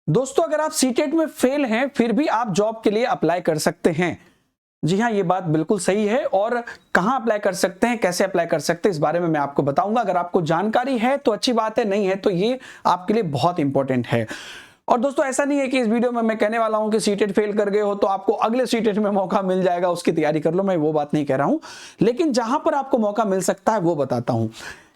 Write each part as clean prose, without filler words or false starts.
दोस्तों अगर आप सीटेट में फेल हैं फिर भी आप जॉब के लिए अप्लाई कर सकते हैं। जी हाँ, ये बात बिल्कुल सही है। और कहां अप्लाई कर सकते हैं, कैसे अप्लाई कर सकते हैं, इस बारे में मैं आपको बताऊंगा। अगर आपको जानकारी है तो अच्छी बात है, नहीं है तो ये आपके लिए बहुत इंपॉर्टेंट है। और दोस्तों ऐसा नहीं है कि इस वीडियो में मैं कहने वाला हूं कि सीटेट फेल कर गए हो तो आपको अगले सीटेट में मौका मिल जाएगा, उसकी तैयारी कर लो, मैं वो बात नहीं कह रहा हूं। लेकिन जहां पर आपको मौका मिल सकता है वो बताता हूं।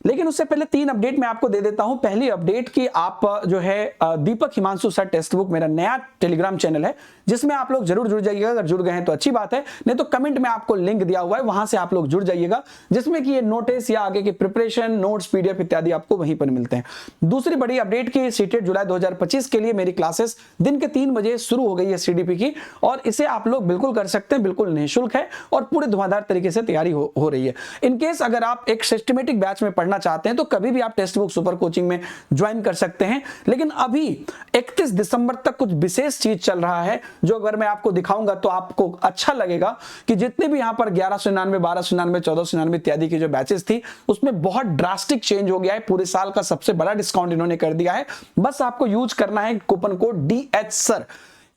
लेकिन उससे पहले 3 अपडेट मैं आपको दे देता हूं। पहली अपडेट कि आप जो है दीपक हिमांशु सर टेक्स्ट बुक मेरा नया टेलीग्राम चैनल है, जिसमें आप लोग जरूर जुड़ जाइएगा। अगर जुड़ गए हैं तो अच्छी बात है, नहीं तो कमेंट में आपको लिंक दिया हुआ है, वहां से आप लोग जुड़ जाइएगा, जिसमें कि ये नोटिस या आगे की प्रिपरेशन नोट्स पीडीएफ इत्यादि आपको वहीं पर मिलते हैं। दूसरी बड़ी अपडेट की सीटेट जुलाई 2025 के लिए मेरी क्लासेस दिन के 3 बजे शुरू हो गई है सीडीपी की, और इसे आप लोग बिल्कुल कर सकते हैं, बिल्कुल निःशुल्क है और पूरे धुआंधार तरीके से तैयारी हो रही है। इनकेस अगर आप एक सिस्टमेटिक बैच में पढ़ना चाहते हैं तो कभी भी आप टेक्स्ट बुक सुपर कोचिंग में ज्वाइन कर सकते हैं। लेकिन अभी 31 दिसंबर तक कुछ विशेष चीज चल रहा है, जो अगर मैं आपको दिखाऊंगा तो आपको अच्छा लगेगा कि जितने भी यहां पर 1199, 1299, 1499 इत्यादि की जो बैचेस थी उसमें बहुत ड्रास्टिक चेंज हो गया है। पूरे साल का सबसे बड़ा डिस्काउंट इन्होंने कर दिया है। बस आपको यूज करना है कूपन कोड DH सर।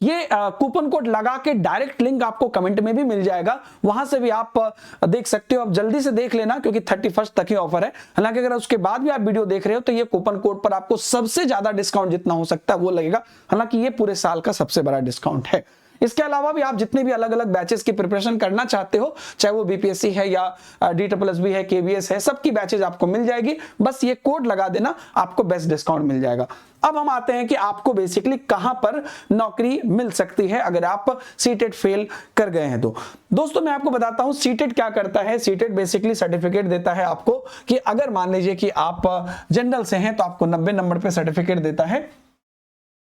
ये कूपन कोड लगा के डायरेक्ट लिंक आपको कमेंट में भी मिल जाएगा, वहां से भी आप देख सकते हो। अब जल्दी से देख लेना क्योंकि 31 तक ही ऑफर है। हालांकि अगर उसके बाद भी आप वीडियो देख रहे हो तो ये कूपन कोड पर आपको सबसे ज्यादा डिस्काउंट जितना हो सकता है वो लगेगा। हालांकि ये पूरे साल का सबसे बड़ा डिस्काउंट है। इसके अलावा भी आप जितने भी अलग अलग बैचेस की प्रिपरेशन करना चाहते हो, चाहे वो बीपीएससी है या DSSB है, KVS है, सबकी बैचेस आपको मिल जाएगी। बस ये कोड लगा देना, आपको बेस्ट डिस्काउंट मिल जाएगा। अब हम आते हैं कि आपको बेसिकली कहां पर नौकरी मिल सकती है अगर आप सीटेट फेल कर गए हैं तो। दोस्तों मैं आपको बताता हूं सीटेट क्या करता है। सीटेट बेसिकली सर्टिफिकेट देता है आपको कि अगर मान लीजिए कि आप जनरल से हैं तो आपको 90 नंबर पे सर्टिफिकेट देता है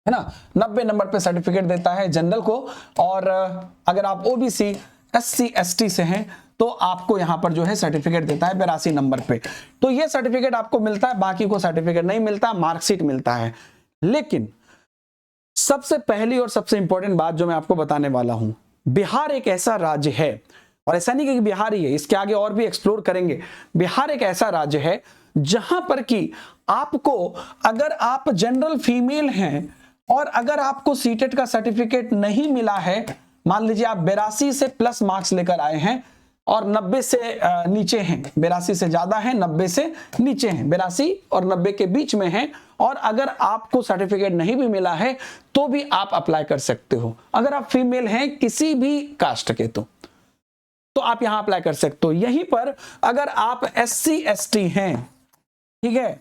ना, 90 नंबर पे सर्टिफिकेट देता है जनरल को। और अगर आप ओबीसी SC ST से हैं तो आपको यहां पर जो है सर्टिफिकेट देता है 82 नंबर पे। तो ये सर्टिफिकेट आपको मिलता है, बाकी को सर्टिफिकेट नहीं मिलता, मार्कशीट मिलता है। लेकिन सबसे पहली और सबसे इंपॉर्टेंट बात जो मैं आपको बताने वाला हूं, बिहार एक ऐसा राज्य है, और ऐसा नहीं कि बिहार ही है, इसके आगे और भी एक्सप्लोर करेंगे। बिहार एक ऐसा राज्य है जहां पर कि आपको, अगर आप जनरल फीमेल हैं और अगर आपको सीटेट का सर्टिफिकेट नहीं मिला है, मान लीजिए आप 82 से प्लस मार्क्स लेकर आए हैं और 90 से नीचे हैं, 82 से ज्यादा है, 90 से नीचे हैं, 82 और 90 के बीच में हैं, और अगर आपको सर्टिफिकेट नहीं भी मिला है तो भी आप अप्लाई कर सकते हो। अगर आप फीमेल हैं किसी भी कास्ट के तो आप यहां अप्लाई कर सकते हो। यहीं पर अगर आप SC ST हैं, ठीक है,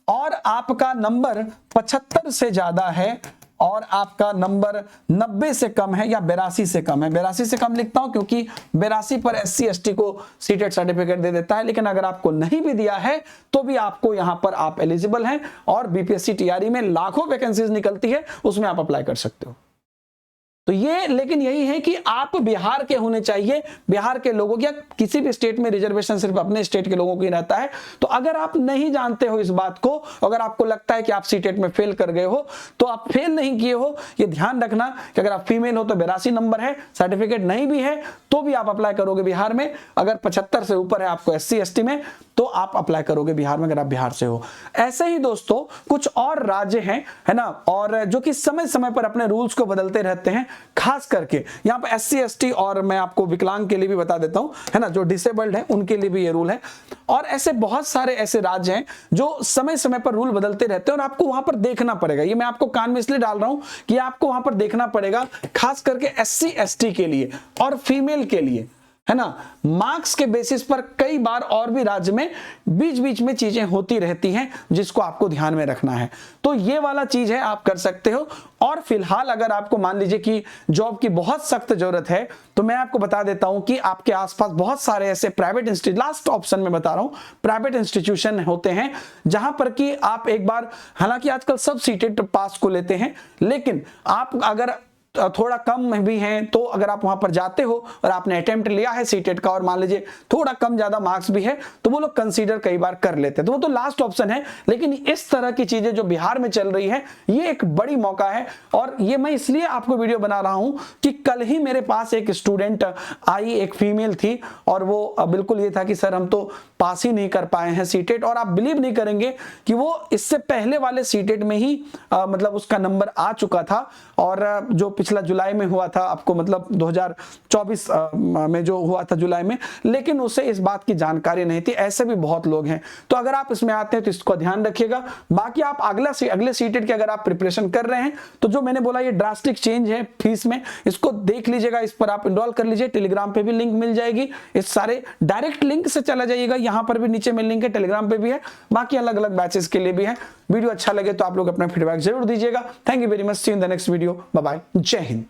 और आपका नंबर 75 से ज्यादा है और आपका नंबर 90 से कम है या 82 से कम है, 82 से कम लिखता हूं क्योंकि 82 पर SC ST को सीटेट सर्टिफिकेट दे देता है। लेकिन अगर आपको नहीं भी दिया है तो भी आपको यहां पर आप एलिजिबल हैं, और बीपीएससी टीआरई में लाखों वैकेंसीज निकलती है, उसमें आप अप्लाई कर सकते हो। तो ये, लेकिन यही है कि आप बिहार के होने चाहिए, बिहार के लोगों की, या किसी भी स्टेट में रिजर्वेशन सिर्फ अपने स्टेट के लोगों को ही रहता है। तो अगर आप नहीं जानते हो इस बात को, अगर आपको लगता है कि आप सीटेट में फेल कर गए हो तो आप फेल नहीं किए हो, ये ध्यान रखना कि अगर आप फीमेल हो तो 82 नंबर है, सर्टिफिकेट नहीं भी है तो भी आप अप्लाई करोगे बिहार में। अगर 75 से ऊपर है आपको SC ST में तो आप अप्लाई करोगे बिहार में, अगर आप बिहार से हो। ऐसे ही दोस्तों कुछ और राज्य हैं, है ना, और जो कि समय समय पर अपने रूल्स को बदलते रहते हैं। खास करके यहाँ पर SC ST, और मैं आपको विकलांग के लिए भी बता देता हूं, है ना, जो डिसेबल्ड है उनके लिए भी ये रूल है। और ऐसे बहुत सारे ऐसे राज्य हैं जो समय समय पर रूल बदलते रहते हैं और आपको वहां पर देखना पड़ेगा। ये मैं आपको कान में इसलिए डाल रहा हूं कि आपको वहां पर देखना पड़ेगा, खास करके SC ST के लिए और फीमेल के लिए, है ना। मार्क्स के बेसिस पर कई बार और भी राज्य में बीच बीच में चीजें होती रहती हैं जिसको आपको ध्यान में रखना है। तो ये वाला चीज है, आप कर सकते हो। और फिलहाल अगर आपको मान लीजिए कि जॉब की बहुत सख्त जरूरत है तो मैं आपको बता देता हूं कि आपके आसपास बहुत सारे ऐसे प्राइवेट इंस्टीट्यूट, लास्ट ऑप्शन में बता रहा हूं, प्राइवेट इंस्टीट्यूशन होते हैं जहां पर कि आप एक बार, हालांकि आजकल सब सीटेट पास को लेते हैं, लेकिन आप अगर थोड़ा कम भी हैं, तो अगर आप वहां पर जाते हो और आपने अटेम्प्ट लिया है सीटेट का और मान लीजिए थोड़ा कम ज्यादा मार्क्स भी है, तो वो लोग कंसीडर कई बार कर लेते हैं, तो वो तो लास्ट ऑप्शन है। लेकिन इस तरह की चीजें जो बिहार में चल रही है, ये एक बड़ी मौका है। और ये मैं इसलिए आपको वीडियो बना रहा हूं कि कल ही मेरे पास एक स्टूडेंट आई, एक फीमेल थी, और वो बिल्कुल ये था कि सर हम तो पास ही नहीं कर पाए हैं सीटेट। और आप बिलीव नहीं करेंगे कि वो इससे पहले वाले सीटेट में ही मतलब उसका नंबर आ चुका था, और जो पिछला जुलाई में हुआ था, आपको मतलब 2024 में जो हुआ था जुलाई में, लेकिन उसे इस बात की जानकारी नहीं थी। ऐसे भी बहुत लोग हैं। तो अगर आप इसमें आते हैं तो इसको ध्यान रखिएगा। बाकी आप अगले सीटेट की अगर आप प्रिपरेशन कर रहे हैं, तो जो मैंने बोला ये ड्रास्टिक चेंज है फीस में, इसको देख लीजिएगा, इस पर आप इनरोल कर लीजिए। टेलीग्राम पे भी लिंक मिल जाएगी, इस सारे डायरेक्ट लिंक से चला जाइएगा, यहां पर भी नीचे में लिंक है, टेलीग्राम पे भी है, बाकी अलग अलग बैचेस के लिए भी है। वीडियो अच्छा लगे तो आप लोग अपना फीडबैक जरूर दीजिएगा। Thank you very much, see you in the next video, bye bye, जय हिंद।